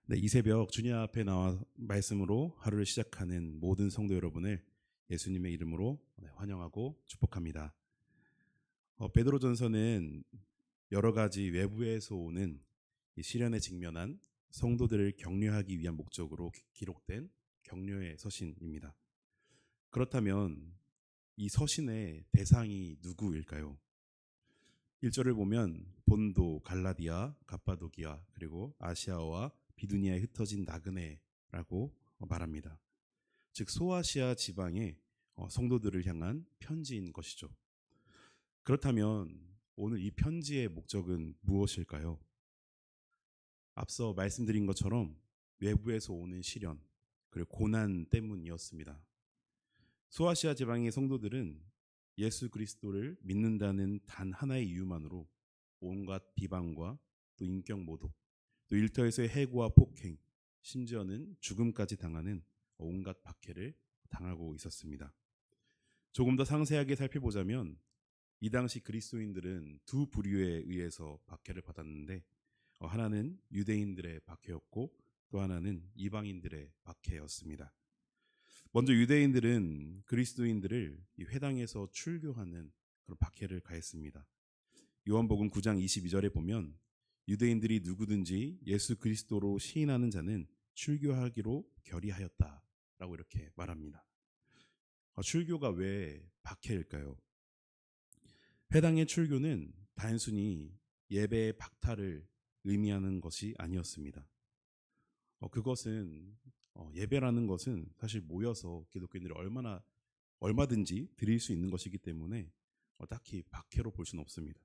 네, 이 새벽 주님 앞에 나와 말씀으로 하루를 시작하는 모든 성도 여러분을 예수님의 이름으로 환영하고 축복합니다. 베드로전서는 여러 가지 외부에서 오는 이 시련에 직면한 성도들을 격려하기 위한 목적으로 기록된 격려의 서신입니다. 그렇다면 이 서신의 대상이 누구일까요? 1절을 보면 본도, 갈라디아, 갑바도기아, 그리고 아시아와 비두니아에 흩어진 나그네라고 말합니다. 즉 소아시아 지방의 성도들을 향한 편지인 것이죠. 그렇다면 오늘 이 편지의 목적은 무엇일까요? 앞서 말씀드린 것처럼 외부에서 오는 시련 그리고 고난 때문이었습니다. 소아시아 지방의 성도들은 예수 그리스도를 믿는다는 단 하나의 이유만으로 온갖 비방과 또 인격 모독, 또 일터에서의 해고와 폭행, 심지어는 죽음까지 당하는 온갖 박해를 당하고 있었습니다. 조금 더 상세하게 살펴보자면 이 당시 그리스도인들은 두 부류에 의해서 박해를 받았는데 하나는 유대인들의 박해였고 또 하나는 이방인들의 박해였습니다. 먼저 유대인들은 그리스도인들을 이 회당에서 출교하는 그런 박해를 가했습니다. 요한복음 9장 22절에 보면 유대인들이 누구든지 예수 그리스도로 시인하는 자는 출교하기로 결의하였다라고 이렇게 말합니다. 출교가 왜 박해일까요? 회당의 출교는 단순히 예배의 박탈을 의미하는 것이 아니었습니다. 그것은 예배라는 것은 사실 모여서 기독교인들이 얼마든지 드릴 수 있는 것이기 때문에 딱히 박해로 볼 수는 없습니다.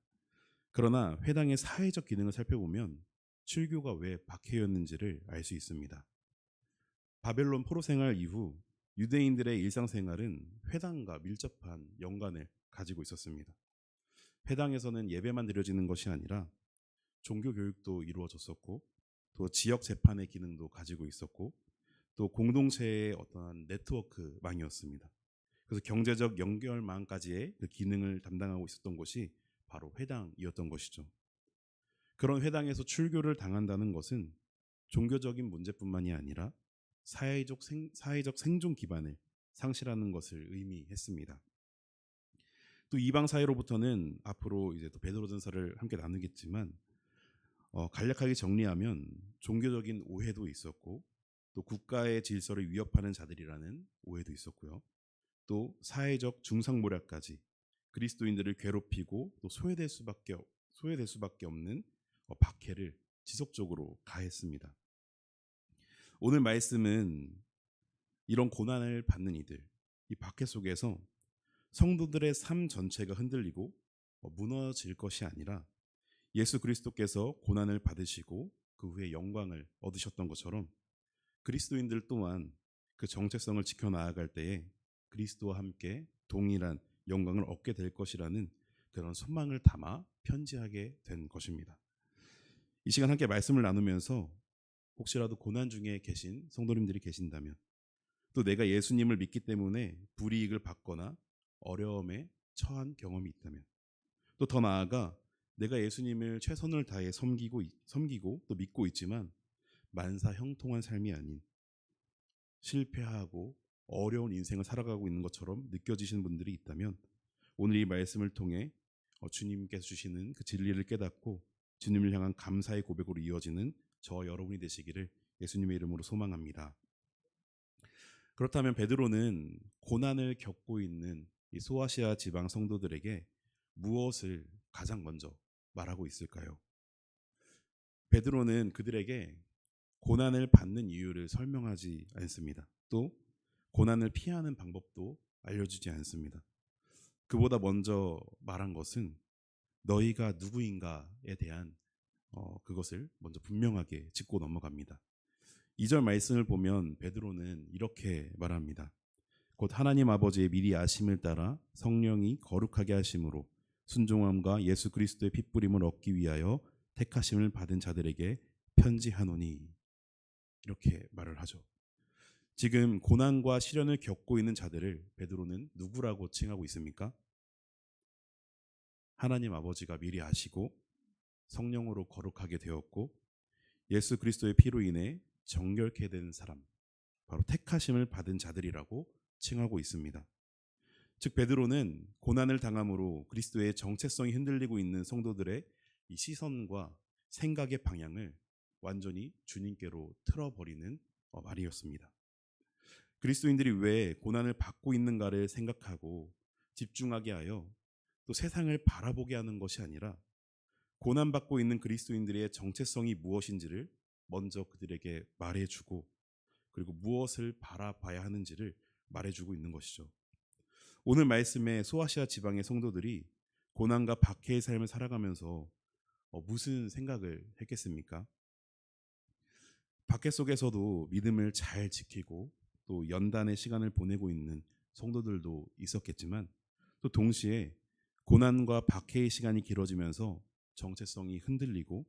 그러나 회당의 사회적 기능을 살펴보면 출교가 왜 박해였는지를 알 수 있습니다. 바벨론 포로 생활 이후 유대인들의 일상생활은 회당과 밀접한 연관을 가지고 있었습니다. 회당에서는 예배만 드려지는 것이 아니라 종교 교육도 이루어졌었고 또 지역 재판의 기능도 가지고 있었고 또 공동체의 어떠한 네트워크망이었습니다. 그래서 경제적 연결망까지의 그 기능을 담당하고 있었던 곳이 바로 회당이었던 것이죠. 그런 회당에서 출교를 당한다는 것은 종교적인 문제뿐만이 아니라 사회적 생존 기반을 상실하는 것을 의미했습니다. 또 이방 사회로부터는 앞으로 이제 또 베드로전서를 함께 나누겠지만 간략하게 정리하면 종교적인 오해도 있었고 또 국가의 질서를 위협하는 자들이라는 오해도 있었고요. 또 사회적 중상모략까지 그리스도인들을 괴롭히고 또 소외될 수밖에 없는 박해를 지속적으로 가했습니다. 오늘 말씀은 이런 고난을 받는 이들, 이 박해 속에서 성도들의 삶 전체가 흔들리고 무너질 것이 아니라 예수 그리스도께서 고난을 받으시고 그 후에 영광을 얻으셨던 것처럼 그리스도인들 또한 그 정체성을 지켜나아갈 때에 그리스도와 함께 동일한 영광을 얻게 될 것이라는 그런 소망을 담아 편지하게 된 것입니다. 이 시간 함께 말씀을 나누면서 혹시라도 고난 중에 계신 성도님들이 계신다면 또 내가 예수님을 믿기 때문에 불이익을 받거나 어려움에 처한 경험이 있다면 또 더 나아가 내가 예수님을 최선을 다해 섬기고 또 믿고 있지만 만사 형통한 삶이 아닌 실패하고 어려운 인생을 살아가고 있는 것처럼 느껴지시는 분들이 있다면 오늘 이 말씀을 통해 주님께서 주시는 그 진리를 깨닫고 주님을 향한 감사의 고백으로 이어지는 저와 여러분이 되시기를 예수님의 이름으로 소망합니다. 그렇다면 베드로는 고난을 겪고 있는 이 소아시아 지방 성도들에게 무엇을 가장 먼저 말하고 있을까요? 베드로는 그들에게 고난을 받는 이유를 설명하지 않습니다. 또 고난을 피하는 방법도 알려주지 않습니다. 그보다 먼저 말한 것은 너희가 누구인가에 대한 그것을 먼저 분명하게 짚고 넘어갑니다. 2절 말씀을 보면 베드로는 이렇게 말합니다. 곧 하나님 아버지의 미리 아심을 따라 성령이 거룩하게 하심으로 순종함과 예수 그리스도의 핏부림을 얻기 위하여 택하심을 받은 자들에게 편지하노니 이렇게 말을 하죠. 지금 고난과 시련을 겪고 있는 자들을 베드로는 누구라고 칭하고 있습니까? 하나님 아버지가 미리 아시고 성령으로 거룩하게 되었고 예수 그리스도의 피로 인해 정결케 된 사람, 바로 택하심을 받은 자들이라고 칭하고 있습니다. 즉 베드로는 고난을 당함으로 그리스도의 정체성이 흔들리고 있는 성도들의 이 시선과 생각의 방향을 완전히 주님께로 틀어버리는 말이었습니다. 그리스도인들이 왜 고난을 받고 있는가를 생각하고 집중하게 하여 또 세상을 바라보게 하는 것이 아니라 고난받고 있는 그리스도인들의 정체성이 무엇인지를 먼저 그들에게 말해주고 그리고 무엇을 바라봐야 하는지를 말해주고 있는 것이죠. 오늘 말씀에 소아시아 지방의 성도들이 고난과 박해의 삶을 살아가면서 무슨 생각을 했겠습니까? 박해 속에서도 믿음을 잘 지키고 또 연단의 시간을 보내고 있는 성도들도 있었겠지만 또 동시에 고난과 박해의 시간이 길어지면서 정체성이 흔들리고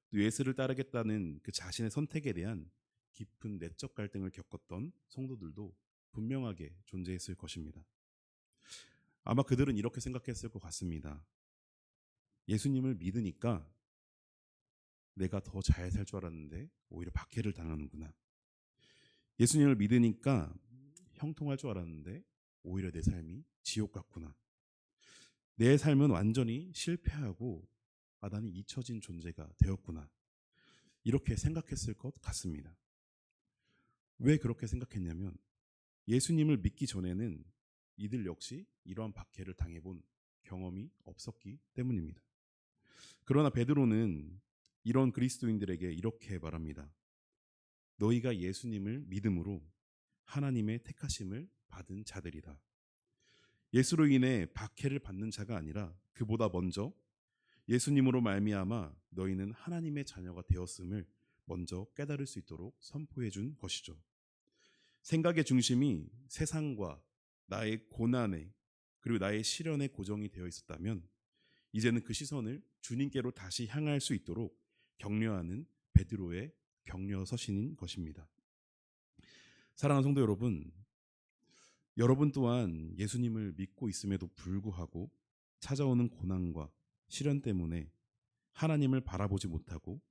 또 예수를 따르겠다는 그 자신의 선택에 대한 깊은 내적 갈등을 겪었던 성도들도 분명하게 존재했을 것입니다. 아마 그들은 이렇게 생각했을 것 같습니다. 예수님을 믿으니까 내가 더 잘 살 줄 알았는데 오히려 박해를 당하는구나. 예수님을 믿으니까 형통할 줄 알았는데 오히려 내 삶이 지옥 같구나. 내 삶은 완전히 실패하고 나는 잊혀진 존재가 되었구나. 이렇게 생각했을 것 같습니다. 왜 그렇게 생각했냐면 예수님을 믿기 전에는 이들 역시 이러한 박해를 당해본 경험이 없었기 때문입니다. 그러나 베드로는 이런 그리스도인들에게 이렇게 말합니다. 너희가 예수님을 믿음으로 하나님의 택하심을 받은 자들이다. 예수로 인해 박해를 받는 자가 아니라 그보다 먼저 예수님으로 말미암아 너희는 하나님의 자녀가 되었음을 먼저 깨달을 수 있도록 선포해 준 것이죠. 생각의 중심이 세상과 나의 고난에 그리고 나의 시련에 고정이 되어 있었다면 이제는 그 시선을 주님께로 다시 향할 수 있도록 격려하는 베드로의 격려 서신인 것입니다. 사랑하는 성도 여러분, 여러분 또한 예수님을 믿고 있음에도 불구하고 찾아오는 고난과 시련 때문에 하나님을 바라보지 못하고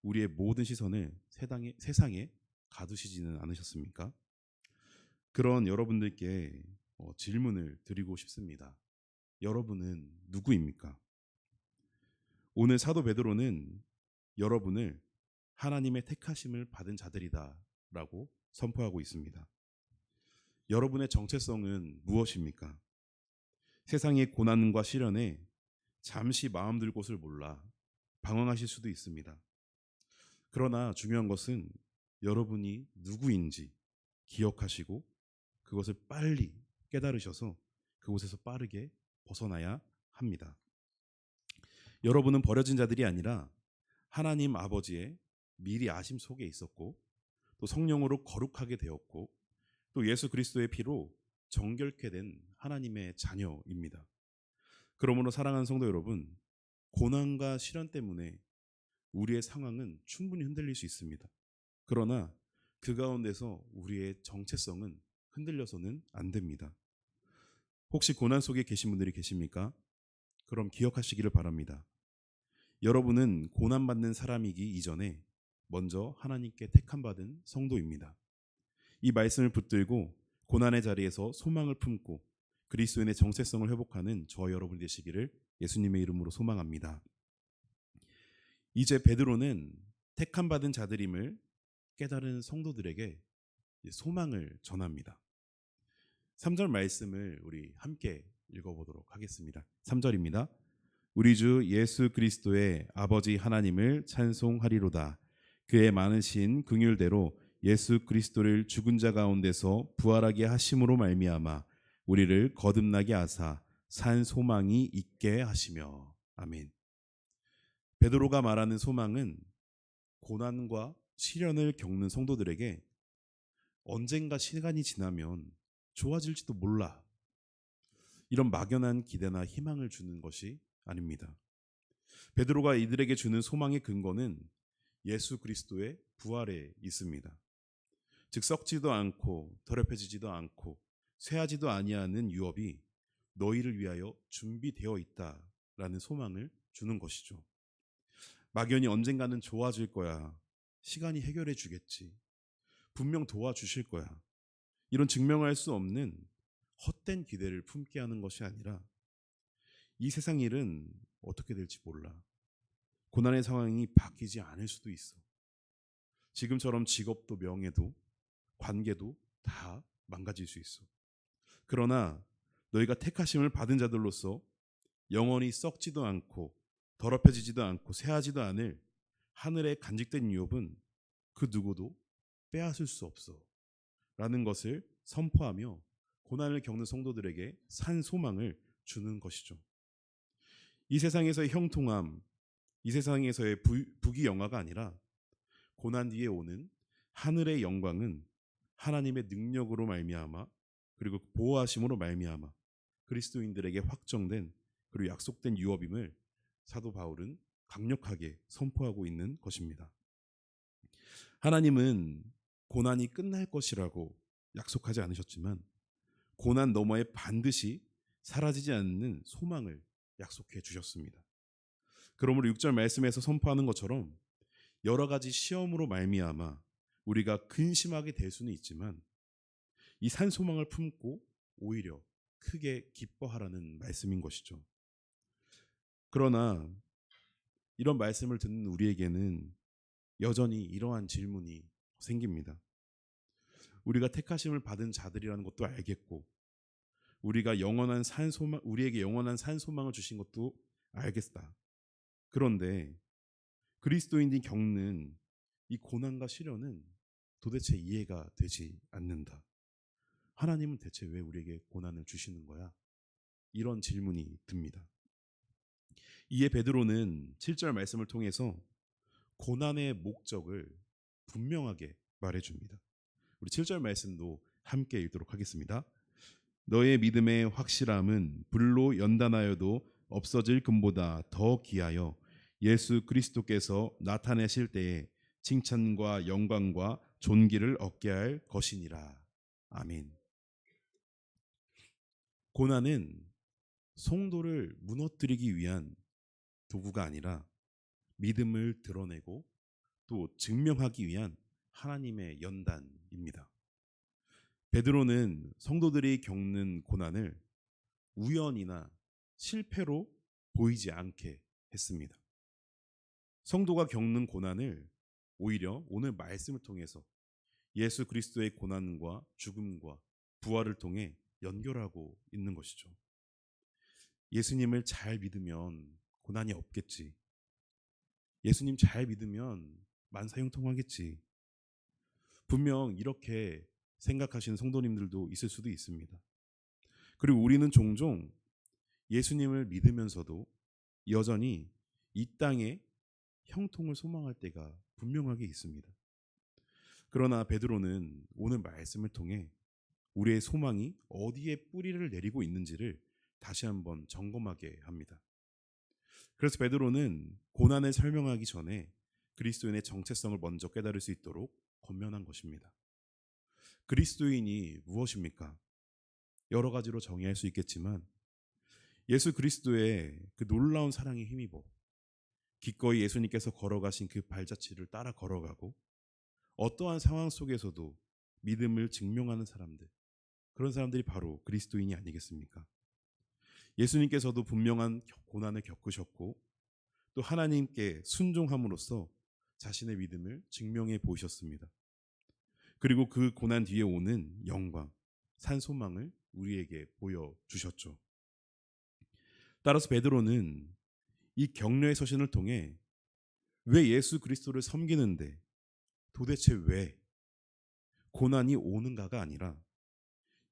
우리의 모든 시선을 세상에 가두시지는 않으셨습니까? 그런 여러분들께 질문을 드리고 싶습니다. 여러분은 누구입니까? 오늘 사도 베드로는 여러분을 하나님의 택하심을 받은 자들이다라고 선포하고 있습니다. 여러분의 정체성은 무엇입니까? 세상의 고난과 시련에 잠시 마음 들 곳을 몰라 방황하실 수도 있습니다. 그러나 중요한 것은 여러분이 누구인지 기억하시고 그것을 빨리 깨달으셔서 그곳에서 빠르게 벗어나야 합니다. 여러분은 버려진 자들이 아니라 하나님 아버지의 미리 아심 속에 있었고 또 성령으로 거룩하게 되었고 또 예수 그리스도의 피로 정결케 된 하나님의 자녀입니다. 그러므로 사랑하는 성도 여러분, 고난과 시련 때문에 우리의 상황은 충분히 흔들릴 수 있습니다. 그러나 그 가운데서 우리의 정체성은 흔들려서는 안 됩니다. 혹시 고난 속에 계신 분들이 계십니까? 그럼 기억하시기를 바랍니다. 여러분은 고난받는 사람이기 이전에 먼저 하나님께 택함받은 성도입니다. 이 말씀을 붙들고 고난의 자리에서 소망을 품고 그리스도인의 정체성을 회복하는 저 여러분 되시기를 예수님의 이름으로 소망합니다. 이제 베드로는 택함받은 자들임을 깨달은 성도들에게 소망을 전합니다. 3절 말씀을 우리 함께 읽어보도록 하겠습니다. 3절입니다. 우리 주 예수 그리스도의 아버지 하나님을 찬송하리로다. 그의 많으신 긍휼대로 예수 그리스도를 죽은 자 가운데서 부활하게 하심으로 말미암아 우리를 거듭나게 하사 산 소망이 있게 하시며. 아멘. 베드로가 말하는 소망은 고난과 시련을 겪는 성도들에게 언젠가 시간이 지나면 좋아질지도 몰라, 이런 막연한 기대나 희망을 주는 것이 아닙니다. 베드로가 이들에게 주는 소망의 근거는 예수 그리스도의 부활에 있습니다. 즉 썩지도 않고 더럽혀지지도 않고 쇠하지도 아니하는 유업이 너희를 위하여 준비되어 있다라는 소망을 주는 것이죠. 막연히 언젠가는 좋아질 거야, 시간이 해결해 주겠지. 분명 도와주실 거야. 이런 증명할 수 없는 헛된 기대를 품게 하는 것이 아니라 이 세상 일은 어떻게 될지 몰라. 고난의 상황이 바뀌지 않을 수도 있어. 지금처럼 직업도 명예도 관계도 다 망가질 수 있어. 그러나 너희가 택하심을 받은 자들로서 영원히 썩지도 않고 더럽혀지지도 않고 쇠하지도 않을 하늘의 간직된 유업은 그 누구도 빼앗을 수 없어. 라는 것을 선포하며 고난을 겪는 성도들에게 산 소망을 주는 것이죠. 이 세상에서의 형통함, 이 세상에서의 부귀영화가 아니라 고난 뒤에 오는 하늘의 영광은 하나님의 능력으로 말미암아 그리고 보호하심으로 말미암아 그리스도인들에게 확정된 그리고 약속된 유업임을 사도 바울은 강력하게 선포하고 있는 것입니다. 하나님은 고난이 끝날 것이라고 약속하지 않으셨지만 고난 너머에 반드시 사라지지 않는 소망을 약속해 주셨습니다. 그러므로 6절 말씀에서 선포하는 것처럼 여러 가지 시험으로 말미암아 우리가 근심하게 될 수는 있지만 이 산 소망을 품고 오히려 크게 기뻐하라는 말씀인 것이죠. 그러나 이런 말씀을 듣는 우리에게는 여전히 이러한 질문이 생깁니다. 우리가 택하심을 받은 자들이라는 것도 알겠고 우리가 영원한 산 소망, 우리에게 영원한 산 소망을 주신 것도 알겠다. 그런데 그리스도인들이 겪는 이 고난과 시련은 도대체 이해가 되지 않는다. 하나님은 대체 왜 우리에게 고난을 주시는 거야? 이런 질문이 듭니다. 이에 베드로는 7절 말씀을 통해서 고난의 목적을 분명하게 말해줍니다. 우리 7절 말씀도 함께 읽도록 하겠습니다. 너의 믿음의 확실함은 불로 연단하여도 없어질 금보다 더 귀하여 예수 그리스도께서 나타내실 때에 칭찬과 영광과 존귀를 얻게 할 것이니라. 아멘. 고난은 성도를 무너뜨리기 위한 도구가 아니라 믿음을 드러내고 또 증명하기 위한 하나님의 연단입니다. 베드로는 성도들이 겪는 고난을 우연이나 실패로 보이지 않게 했습니다. 성도가 겪는 고난을 오히려 오늘 말씀을 통해서 예수 그리스도의 고난과 죽음과 부활을 통해 연결하고 있는 것이죠. 예수님을 잘 믿으면 고난이 없겠지. 예수님 잘 믿으면 만사형통하겠지. 분명 이렇게 생각하시는 성도님들도 있을 수도 있습니다. 그리고 우리는 종종 예수님을 믿으면서도 여전히 이 땅에 형통을 소망할 때가 분명하게 있습니다. 그러나 베드로는 오늘 말씀을 통해 우리의 소망이 어디에 뿌리를 내리고 있는지를 다시 한번 점검하게 합니다. 그래서 베드로는 고난을 설명하기 전에 그리스도인의 정체성을 먼저 깨달을 수 있도록 권면한 것입니다. 그리스도인이 무엇입니까? 여러 가지로 정의할 수 있겠지만 예수 그리스도의 그 놀라운 사랑에 힘입어 기꺼이 예수님께서 걸어가신 그 발자취를 따라 걸어가고 어떠한 상황 속에서도 믿음을 증명하는 사람들, 그런 사람들이 바로 그리스도인이 아니겠습니까? 예수님께서도 분명한 고난을 겪으셨고 또 하나님께 순종함으로써 자신의 믿음을 증명해 보이셨습니다. 그리고 그 고난 뒤에 오는 영광, 산 소망을 우리에게 보여주셨죠. 따라서 베드로는 이 격려의 서신을 통해 왜 예수 그리스도를 섬기는데 도대체 왜 고난이 오는가가 아니라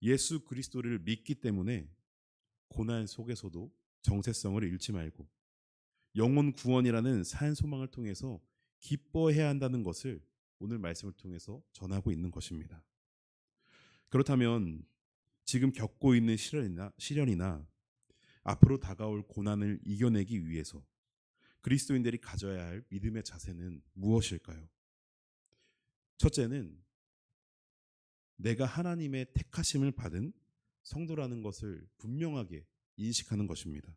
예수 그리스도를 믿기 때문에 고난 속에서도 정체성을 잃지 말고 영혼 구원이라는 산 소망을 통해서 기뻐해야 한다는 것을 오늘 말씀을 통해서 전하고 있는 것입니다. 그렇다면 지금 겪고 있는 시련이나 앞으로 다가올 고난을 이겨내기 위해서 그리스도인들이 가져야 할 믿음의 자세는 무엇일까요? 첫째는 내가 하나님의 택하심을 받은 성도라는 것을 분명하게 인식하는 것입니다.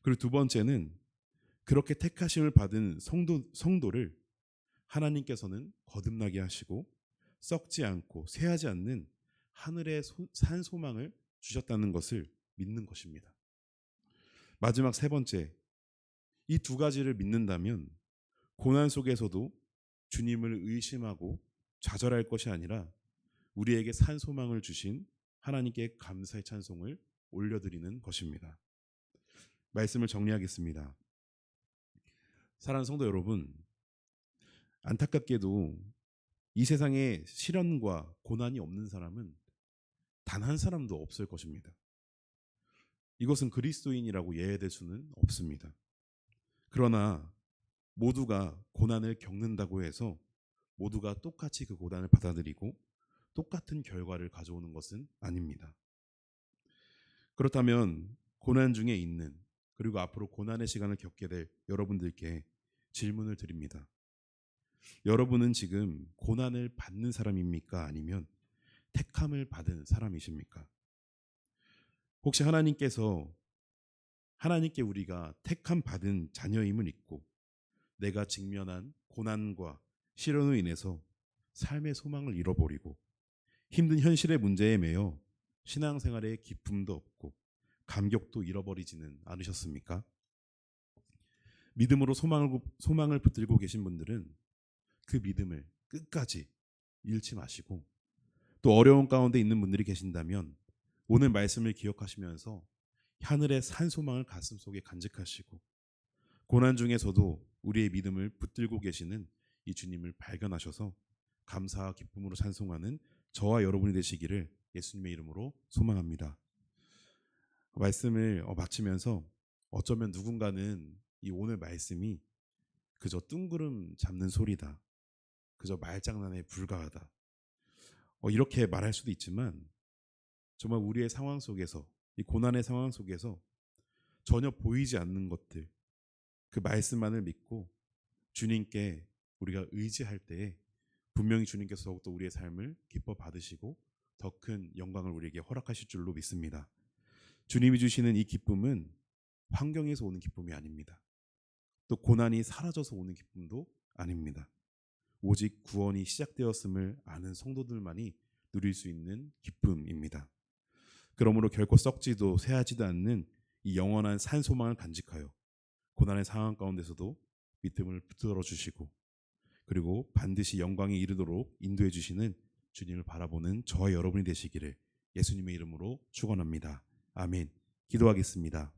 그리고 두 번째는 그렇게 택하심을 받은 성도를 하나님께서는 거듭나게 하시고 썩지 않고 쇠하지 않는 하늘의 산 소망을 주셨다는 것을 믿는 것입니다. 마지막 세 번째, 이 두 가지를 믿는다면 고난 속에서도 주님을 의심하고 좌절할 것이 아니라 우리에게 산 소망을 주신 하나님께 감사의 찬송을 올려드리는 것입니다. 말씀을 정리하겠습니다. 사랑하는 성도 여러분, 안타깝게도 이 세상에 시련과 고난이 없는 사람은 단 한 사람도 없을 것입니다. 이것은 그리스도인이라고 예외될 수는 없습니다. 그러나 모두가 고난을 겪는다고 해서 모두가 똑같이 그 고난을 받아들이고 똑같은 결과를 가져오는 것은 아닙니다. 그렇다면 고난 중에 있는, 그리고 앞으로 고난의 시간을 겪게 될 여러분들께 질문을 드립니다. 여러분은 지금 고난을 받는 사람입니까? 아니면 택함을 받은 사람이십니까? 혹시 하나님께 우리가 택함 받은 자녀임을 잊고 내가 직면한 고난과 시련으로 인해서 삶의 소망을 잃어버리고 힘든 현실의 문제에 매여 신앙생활에 기쁨도 없고 감격도 잃어버리지는 않으셨습니까? 믿음으로 소망을 붙들고 계신 분들은 그 믿음을 끝까지 잃지 마시고, 또 어려운 가운데 있는 분들이 계신다면 오늘 말씀을 기억하시면서 하늘의 산 소망을 가슴속에 간직하시고 고난 중에서도 우리의 믿음을 붙들고 계시는 이 주님을 발견하셔서 감사와 기쁨으로 찬송하는 저와 여러분이 되시기를 예수님의 이름으로 소망합니다. 말씀을 마치면서 어쩌면 누군가는 이 오늘 말씀이 그저 뜬구름 잡는 소리다, 그저 말장난에 불과하다, 이렇게 말할 수도 있지만 정말 우리의 상황 속에서, 이 고난의 상황 속에서 전혀 보이지 않는 것들, 그 말씀만을 믿고 주님께 우리가 의지할 때에 분명히 주님께서 더욱더 우리의 삶을 기뻐 받으시고 더 큰 영광을 우리에게 허락하실 줄로 믿습니다. 주님이 주시는 이 기쁨은 환경에서 오는 기쁨이 아닙니다. 또 고난이 사라져서 오는 기쁨도 아닙니다. 오직 구원이 시작되었음을 아는 성도들만이 누릴 수 있는 기쁨입니다. 그러므로 결코 썩지도 쇠하지도 않는 이 영원한 산 소망을 간직하여 고난의 상황 가운데서도 믿음을 붙들어 주시고 그리고 반드시 영광에 이르도록 인도해 주시는 주님을 바라보는 저와 여러분이 되시기를 예수님의 이름으로 축원합니다. 아멘. 기도하겠습니다.